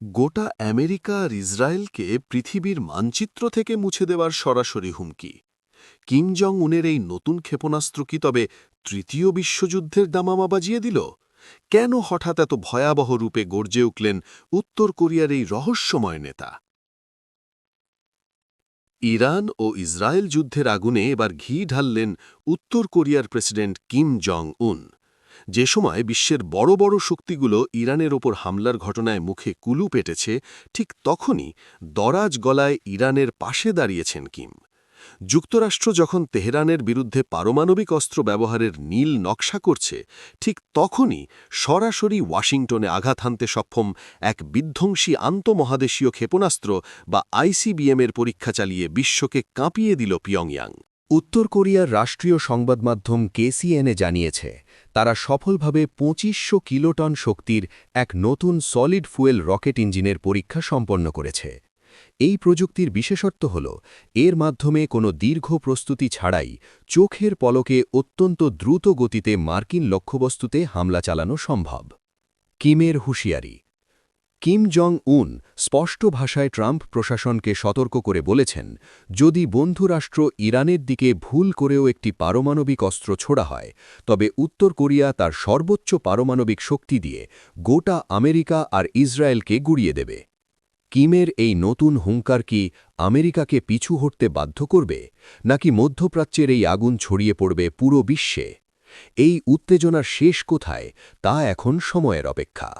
গোটা আমেরিকা আর ইসরায়েলকে পৃথিবীর মানচিত্র থেকে মুছে দেওয়ার সরাসরি হুমকি। কিম জং উনের এই নতুন ক্ষেপণাস্ত্র কি তবে তৃতীয় বিশ্বযুদ্ধের দামামা বাজিয়ে দিল? কেন হঠাৎ এত ভয়াবহ রূপে গর্জে উঠলেন উত্তর কোরিয়ার এই রহস্যময় নেতা? ইরান ও ইসরায়েল যুদ্ধের আগুনে এবার ঘি ঢাললেন উত্তর কোরিয়ার প্রেসিডেন্ট কিম জং উন। যে সময় বিশ্বের বড় বড় শক্তিগুলো ইরানের ওপর হামলার ঘটনায় মুখে কুলু পেটেছে, ঠিক তখনই দরাজ গলায় ইরানের পাশে দাঁড়িয়েছেন কিম। যুক্তরাষ্ট্র যখন তেহরানের বিরুদ্ধে পারমাণবিক অস্ত্র ব্যবহারের নীল নকশা করছে, ঠিক তখনই সরাসরি ওয়াশিংটনে আঘাত হানতে সক্ষম এক বিধ্বংসী আন্তঃমহাদেশীয় ক্ষেপণাস্ত্র বা আইসিবিএমের পরীক্ষা চালিয়ে বিশ্বকে কাঁপিয়ে দিল পিয়ংইয়াং। উত্তর কোরিয়ার রাষ্ট্রীয় সংবাদমাধ্যম কেসিএনএ জানিয়েছে, তারা সফলভাবে ২৫০০ কিলোটন শক্তির এক নতুন সলিড ফুয়েল রকেট ইঞ্জিনের পরীক্ষা সম্পন্ন করেছে। এই প্রযুক্তির বিশেষত্ব হল, এর মাধ্যমে কোনো দীর্ঘ প্রস্তুতি ছাড়াই চোখের পলকে অত্যন্ত দ্রুত গতিতে মার্কিন লক্ষ্যবস্তুতে হামলা চালানো সম্ভব। কিমের হুঁশিয়ারি। কিম জং উন স্পষ্ট ভাষায় ট্রাম্প প্রশাসনকে সতর্ক করে বলেছেন, যদি বন্ধুরাষ্ট্র ইরানের দিকে ভুল করেও একটি পারমাণবিক অস্ত্র ছোড়া হয়, তবে উত্তর কোরিয়া তার সর্বোচ্চ পারমাণবিক শক্তি দিয়ে গোটা আমেরিকা আর ইসরায়েলকে গুড়িয়ে দেবে। কিমের এই নতুন হুঙ্কার কি আমেরিকাকে পিছু হটতে বাধ্য করবে, নাকি মধ্যপ্রাচ্যের এই আগুন ছড়িয়ে পড়বে পুরো বিশ্বে? এই উত্তেজনার শেষ কোথায়, তা এখন সময়ের অপেক্ষা।